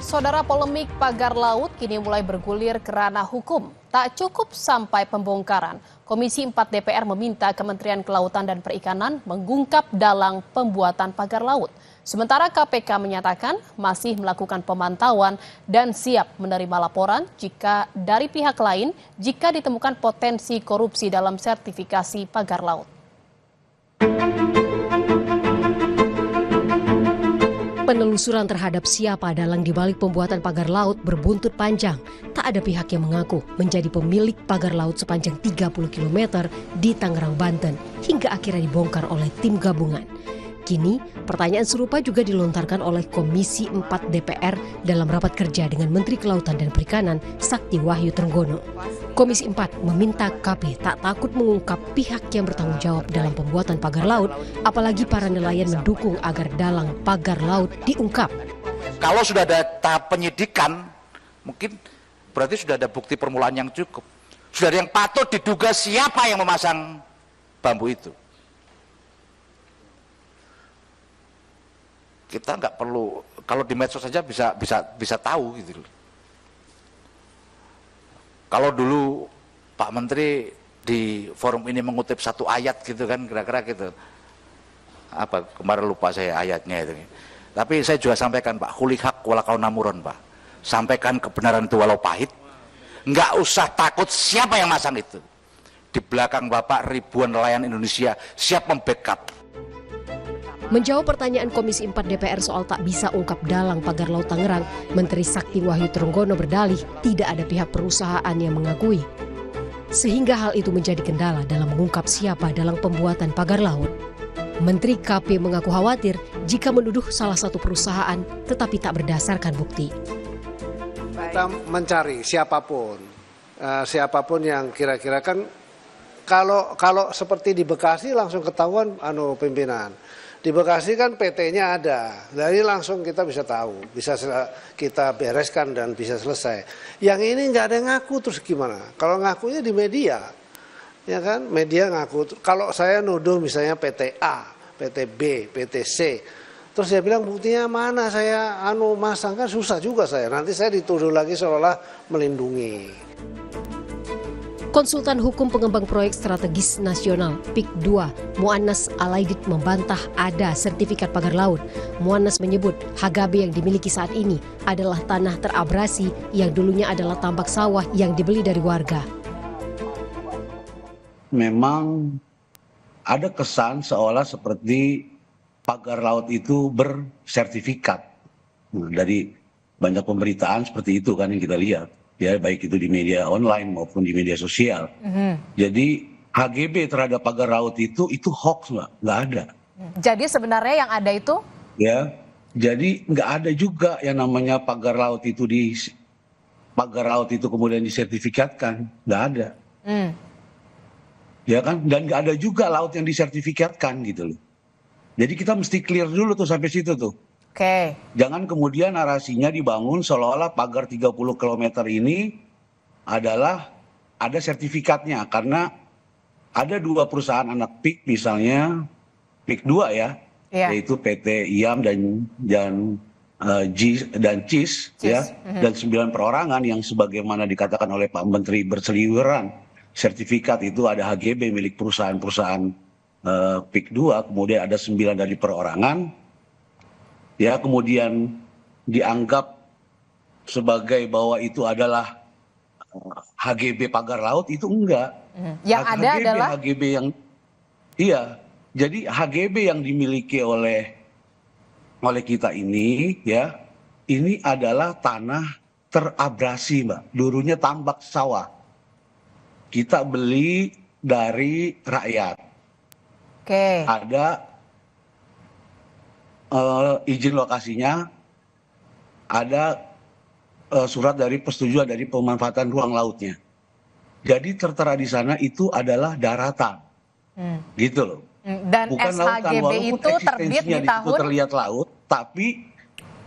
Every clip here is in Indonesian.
Saudara, polemik pagar laut kini mulai bergulir ke ranah hukum. Tak cukup sampai pembongkaran, Komisi 4 DPR meminta Kementerian Kelautan dan Perikanan mengungkap dalang pembuatan pagar laut. Sementara KPK menyatakan masih melakukan pemantauan dan siap menerima laporan jika dari pihak lain jika ditemukan potensi korupsi dalam sertifikasi pagar laut. Penelusuran terhadap siapa dalang dibalik pembuatan pagar laut berbuntut panjang. Tak ada pihak yang mengaku menjadi pemilik pagar laut sepanjang 30 km di Tangerang, Banten hingga akhirnya dibongkar oleh tim gabungan. Kini, pertanyaan serupa juga dilontarkan oleh Komisi 4 DPR dalam rapat kerja dengan Menteri Kelautan dan Perikanan Sakti Wahyu Trenggono. Komisi 4 meminta KP tak takut mengungkap pihak yang bertanggung jawab dalam pembuatan pagar laut, apalagi para nelayan mendukung agar dalang pagar laut diungkap. Kalau sudah ada tahap penyidikan, mungkin berarti sudah ada bukti permulaan yang cukup. Sudah ada yang patut diduga siapa yang memasang bambu itu. Kita nggak perlu, kalau di medsos saja bisa tahu gitu. Kalau dulu Pak Menteri di forum ini mengutip satu ayat gitu kan, kira-kira gitu. Apa kemarin lupa saya ayatnya itu. Tapi saya juga sampaikan Pak, hulihak walakau namuron Pak. Sampaikan kebenaran itu walau pahit. Nggak usah takut siapa yang masang itu. Di belakang Bapak ribuan nelayan Indonesia siap membackup. Menjawab pertanyaan Komisi 4 DPR soal tak bisa ungkap dalang pagar laut Tangerang, Menteri Sakti Wahyu Trenggono berdalih tidak ada pihak perusahaan yang mengakui. Sehingga hal itu menjadi kendala dalam mengungkap siapa dalang pembuatan pagar laut. Menteri KP mengaku khawatir jika menuduh salah satu perusahaan tetapi tak berdasarkan bukti. Kita mencari siapapun yang kira-kira kan kalau seperti di Bekasi langsung ketahuan pimpinan. Di Bekasi kan PT-nya ada, jadi langsung kita bisa tahu, bisa kita bereskan dan bisa selesai. Yang ini nggak ada yang ngaku, terus gimana? Kalau ngakunya di media, ya kan? Media ngaku. Kalau saya nuduh misalnya PT A, PT B, PT C, terus saya bilang buktinya mana saya masang, kan susah juga saya. Nanti saya dituduh lagi seolah-olah melindungi. Konsultan Hukum Pengembang Proyek Strategis Nasional PIK 2, Muannas Alaidit membantah ada sertifikat pagar laut. Muannas menyebut HGB yang dimiliki saat ini adalah tanah terabrasi yang dulunya adalah tambak sawah yang dibeli dari warga. Memang ada kesan seolah seperti pagar laut itu bersertifikat. Dari banyak pemberitaan seperti itu kan yang kita lihat. Ya, baik itu di media online maupun di media sosial. Jadi HGB terhadap pagar laut itu hoax, Mbak, nggak ada. Jadi sebenarnya yang ada itu? Ya, jadi nggak ada juga yang namanya pagar laut itu kemudian disertifikatkan, nggak ada. Ya kan, dan nggak ada juga laut yang disertifikatkan gitu loh. Jadi kita mesti clear dulu tuh sampai situ tuh. Oke. Jangan kemudian narasinya dibangun seolah-olah pagar 30 km ini adalah ada sertifikatnya. Karena ada dua perusahaan anak PIK misalnya, PIK 2 ya, yaitu PT IAM dan CIS, ya, dan 9 perorangan yang sebagaimana dikatakan oleh Pak Menteri berseliweran. Sertifikat itu ada HGB milik perusahaan-perusahaan PIK 2, kemudian ada 9 dari perorangan. Ya, kemudian dianggap sebagai bahwa itu adalah HGB pagar laut, itu enggak. Yang ada adalah HGB yang jadi HGB yang dimiliki oleh kita ini ya, ini adalah tanah terabrasi, Mbak. Dulunya tambak sawah. Kita beli dari rakyat. Oke. Ada izin lokasinya, ada surat dari persetujuan dari pemanfaatan ruang lautnya. Jadi tertera di sana itu adalah daratan, gitu loh. Dan bukan lautan, walaupun itu terbit di tahun terlihat laut, tapi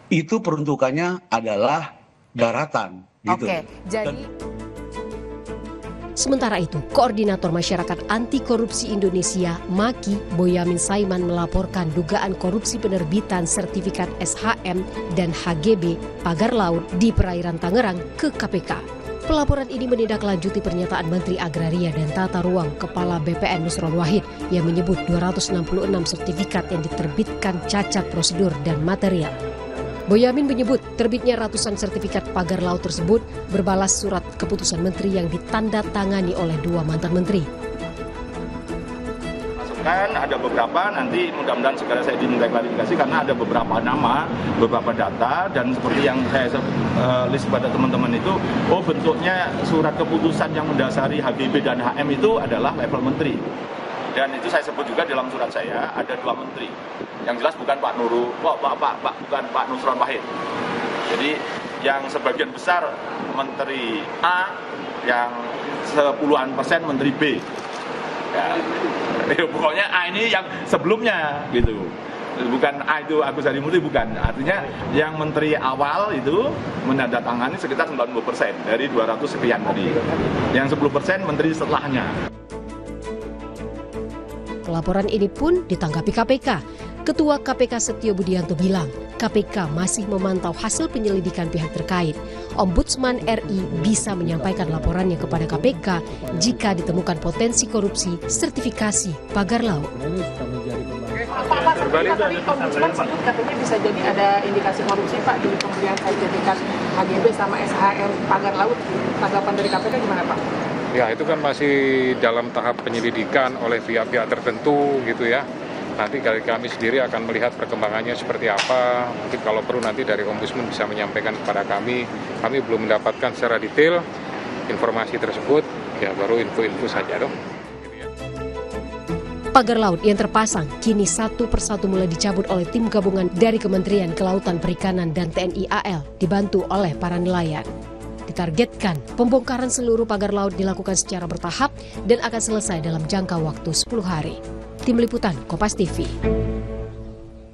itu peruntukannya adalah daratan, gitu. Oke, jadi Sementara itu, Koordinator Masyarakat Anti Korupsi Indonesia, MAKI, Boyamin Saiman melaporkan dugaan korupsi penerbitan sertifikat SHM dan HGB pagar laut di perairan Tangerang ke KPK. Pelaporan ini menindaklanjuti pernyataan Menteri Agraria dan Tata Ruang Kepala BPN Nusron Wahid yang menyebut 266 sertifikat yang diterbitkan cacat prosedur dan material. Boyamin menyebut terbitnya ratusan sertifikat pagar laut tersebut berbalas surat keputusan menteri yang ditandatangani oleh 2 mantan menteri. Ada beberapa, nanti mudah-mudahan segera saya diminta klarifikasi karena ada beberapa nama, beberapa data, dan seperti yang saya list pada teman-teman itu, bentuknya surat keputusan yang mendasari HGB dan HM itu adalah level menteri. Dan itu saya sebut juga dalam surat saya, ada 2 menteri. Yang jelas bukan Pak bukan Pak Nusron Wahid. Jadi yang sebagian besar menteri A, yang 10% menteri B. Ya, pokoknya A ini yang sebelumnya gitu, bukan A itu Agus Harimurti, bukan. Artinya yang menteri awal itu menandatangani sekitar 90% dari 200 sekian tadi. Yang 10% menteri setelahnya. Laporan ini pun ditanggapi KPK. Ketua KPK Setio Budianto bilang, KPK masih memantau hasil penyelidikan pihak terkait. Ombudsman RI bisa menyampaikan laporannya kepada KPK jika ditemukan potensi korupsi sertifikasi pagar laut. Pak, tadi Ombudsman sebut katanya bisa jadi ada indikasi korupsi Pak di pemberian sertifikat HGB sama SHM pagar laut. Tanggapan dari KPK gimana Pak? Ya, itu kan masih dalam tahap penyelidikan oleh pihak-pihak tertentu gitu ya. Nanti kami sendiri akan melihat perkembangannya seperti apa. Mungkin kalau perlu nanti dari Ombudsman bisa menyampaikan kepada kami. Kami belum mendapatkan secara detail informasi tersebut, ya baru info-info saja dong. Pagar laut yang terpasang kini satu persatu mulai dicabut oleh tim gabungan dari Kementerian Kelautan Perikanan dan TNI AL dibantu oleh para nelayan. Ditargetkan pembongkaran seluruh pagar laut dilakukan secara bertahap dan akan selesai dalam jangka waktu 10 hari. Tim Liputan Kompas TV.